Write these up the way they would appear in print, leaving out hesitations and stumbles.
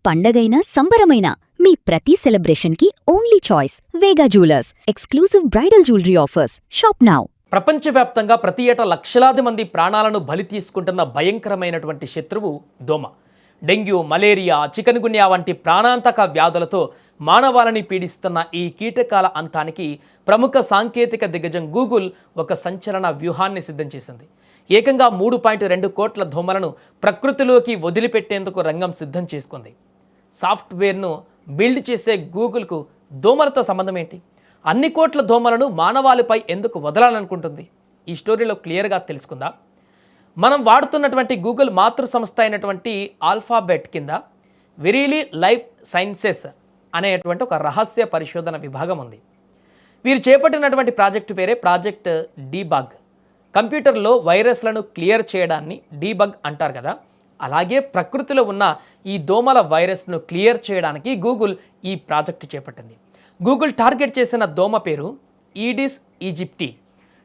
పండగైనా సంబరమైనా మీ ప్రతి సెలబ్రేషన్కి only choice Vega jewellers. Exclusive bridal jewellery offers. Shop now. ప్రపంచవ్యాప్తంగా ప్రతి ఏటా లక్షలాది మంది ప్రాణాలను బలి తీసుకుంటున్న భయంకరమైనటువంటి శత్రువు దోమ. డెంగ్యూ, మలేరియా, చికన్గున్యా వంటి ప్రాణాంతక వ్యాధులతో మానవాళిని పీడిస్తున్న ఈ కీటకాల అంతానికి ప్రముఖ సాంకేతిక దిగ్గజం గూగుల్ ఒక సంచలన వ్యూహాన్ని సిద్ధం చేసింది. ఏకంగా 3.2 కోట్ల దోమలను ప్రకృతిలోకి వదిలిపెట్టేందుకు రంగం సిద్ధం చేసుకుంది. సాఫ్ట్వేర్ను బిల్డ్ చేసే గూగుల్కు దోమలతో సంబంధం ఏంటి? అన్ని కోట్ల దోమలను మానవాళిపై ఎందుకు వదలాలనుకుంటుంది? ఈ స్టోరీలో క్లియర్గా తెలుసుకుందాం. మనం వాడుతున్నటువంటి గూగుల్ మాతృ సంస్థ అయినటువంటి ఆల్ఫాబెట్ కింద వెరీలీ లైఫ్ సైన్సెస్ అనేటువంటి ఒక రహస్య పరిశోధన విభాగం ఉంది. వీరు చేపట్టినటువంటి ప్రాజెక్టు పేరే ప్రాజెక్ట్ డీబగ్. కంప్యూటర్లో వైరస్లను క్లియర్ చేయడాన్ని డీబగ్ అంటారు కదా, అలాగే ప్రకృతిలో ఉన్న ఈ దోమల వైరస్ను క్లియర్ చేయడానికి గూగుల్ ఈ ప్రాజెక్టు చేపట్టింది. గూగుల్ టార్గెట్ చేసిన దోమ పేరు ఈడిస్ ఈజిప్టి.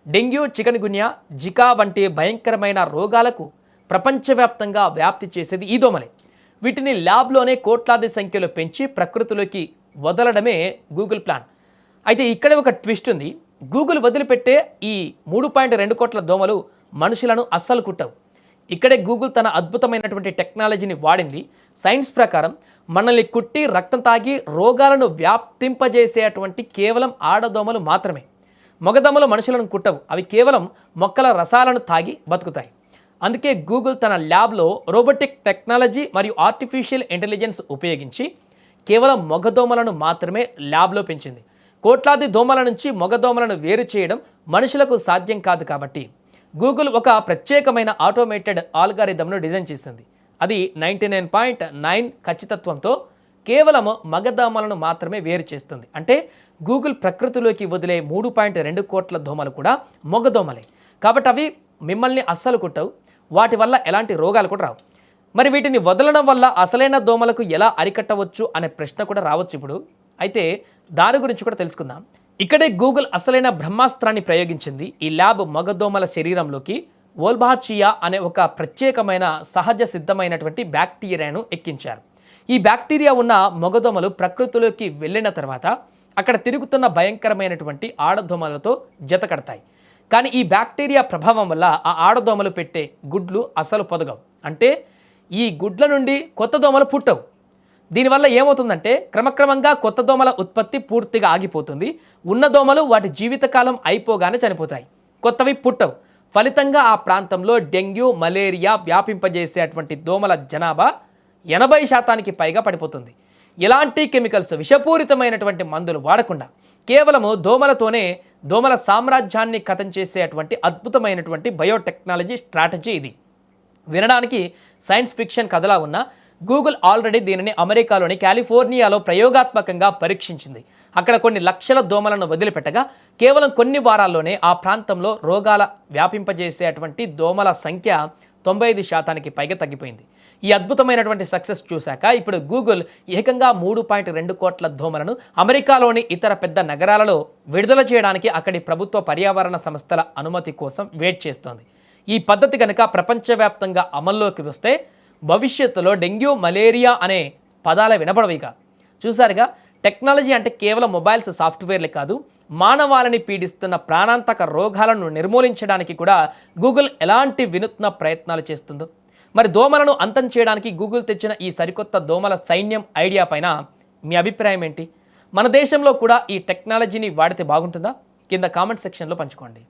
డెంగ్యూ, చికన్గున్యా, జికా వంటి భయంకరమైన రోగాలకు ప్రపంచవ్యాప్తంగా వ్యాప్తి చేసేది ఈ దోమలే. వీటిని ల్యాబ్లోనే కోట్లాది సంఖ్యలో పెంచి ప్రకృతిలోకి వదలడమే గూగుల్ ప్లాన్. అయితే ఇక్కడే ఒక ట్విస్ట్ ఉంది. గూగుల్ వదిలిపెట్టే ఈ 3.2 కోట్ల దోమలు మనుషులను అస్సలు కుట్టవు. ఇక్కడే గూగుల్ తన అద్భుతమైనటువంటి టెక్నాలజీని వాడింది. సైన్స్ ప్రకారం మనల్ని కుట్టి రక్తం తాగి రోగాలను వ్యాప్తింపజేసేటువంటి కేవలం ఆడదోమలు మాత్రమే. మగదోమలు మనుషులను కుట్టవు. అవి కేవలం మొక్కల రసాలను తాగి బతుకుతాయి. అందుకే గూగుల్ తన ల్యాబ్లో రోబోటిక్ టెక్నాలజీ మరియు ఆర్టిఫిషియల్ ఇంటెలిజెన్స్ ఉపయోగించి కేవలం మగదోమలను మాత్రమే ల్యాబ్లో పెంచింది. కోట్లాది దోమల నుంచి మగదోమలను వేరు చేయడం మనుషులకు సాధ్యం కాదు కాబట్టి గూగుల్ ఒక ప్రత్యేకమైన ఆటోమేటెడ్ ఆల్గారిథంను డిజైన్ చేసింది. అది 99.9 ఖచ్చితత్వంతో కేవలం మగదోమలను మాత్రమే వేరు చేస్తుంది. అంటే గూగుల్ ప్రకృతిలోకి వదిలే 3.2 కోట్ల దోమలు కూడా మగదోమలే కాబట్టి అవి మిమ్మల్ని అస్సలు కుట్టవు. వాటి వల్ల ఎలాంటి రోగాలు కూడా రావు. మరి వీటిని వదలడం వల్ల అసలైన దోమలకు ఎలా అరికట్టవచ్చు అనే ప్రశ్న కూడా రావచ్చు ఇప్పుడు. అయితే దాని గురించి కూడా తెలుసుకుందాం. ఇక్కడే గూగుల్ అసలైన బ్రహ్మాస్త్రాన్ని ప్రయోగించింది. ఈ ల్యాబ్ మగదోమల శరీరంలోకి వోల్బాచియా అనే ఒక ప్రత్యేకమైన సహజ సిద్ధమైనటువంటి బ్యాక్టీరియాను ఎక్కించారు. ఈ బ్యాక్టీరియా ఉన్న మగదోమలు ప్రకృతిలోకి వెళ్ళిన తర్వాత అక్కడ తిరుగుతున్న భయంకరమైనటువంటి ఆడదోమలతో జతకడతాయి. కానీ ఈ బ్యాక్టీరియా ప్రభావం వల్ల ఆ ఆడదోమలు పెట్టే గుడ్లు అసలు పొదగవు. అంటే ఈ గుడ్ల నుండి కొత్త దోమలు పుట్టవు. దీనివల్ల ఏమవుతుందంటే క్రమక్రమంగా కొత్త దోమల ఉత్పత్తి పూర్తిగా ఆగిపోతుంది. ఉన్న దోమలు వాటి జీవితకాలం అయిపోగానే చనిపోతాయి. కొత్తవి పుట్టవు. ఫలితంగా ఆ ప్రాంతంలో డెంగ్యూ, మలేరియా వ్యాపింపజేసేటువంటి దోమల జనాభా 80% పైగా పడిపోతుంది. ఎలాంటి కెమికల్స్, విషపూరితమైనటువంటి మందులు వాడకుండా కేవలము దోమలతోనే దోమల సామ్రాజ్యాన్ని కథం చేసేటువంటి అద్భుతమైనటువంటి బయోటెక్నాలజీ స్ట్రాటజీ ఇది. వినడానికి సైన్స్ ఫిక్షన్ కథలా ఉన్న గూగుల్ ఆల్రెడీ దీనిని అమెరికాలోని కాలిఫోర్నియాలో ప్రయోగాత్మకంగా పరీక్షించింది. అక్కడ కొన్ని లక్షల దోమలను వదిలిపెట్టగా కేవలం కొన్ని వారాల్లోనే ఆ ప్రాంతంలో రోగాల వ్యాపింపజేసేటువంటి దోమల సంఖ్య 95% పైగా తగ్గిపోయింది. ఈ అద్భుతమైనటువంటి సక్సెస్ చూశాక ఇప్పుడు గూగుల్ ఏకంగా 3.2 కోట్ల దోమలను అమెరికాలోని ఇతర పెద్ద నగరాలలో విడుదల చేయడానికి అక్కడి ప్రభుత్వ పర్యావరణ సంస్థల అనుమతి కోసం వెయిట్ చేస్తోంది. ఈ పద్ధతి కనుక ప్రపంచవ్యాప్తంగా అమల్లోకి వస్తే భవిష్యత్తులో డెంగ్యూ, మలేరియా అనే పదాలు వినపడవిగా. చూసారుగా, టెక్నాలజీ అంటే కేవలం మొబైల్స్, సాఫ్ట్వేర్లే కాదు, మానవాళిని పీడిస్తున్న ప్రాణాంతక రోగాలను నిర్మూలించడానికి కూడా గూగుల్ ఎలాంటి వినూత్న ప్రయత్నాలు చేస్తుందో. మరి దోమలను అంతం చేయడానికి గూగుల్ తెచ్చిన ఈ సరికొత్త దోమల సైన్యం ఐడియా పైన మీ అభిప్రాయం ఏంటి? మన దేశంలో కూడా ఈ టెక్నాలజీని వాడితే బాగుంటుందా? కింద కామెంట్ సెక్షన్లో పంచుకోండి.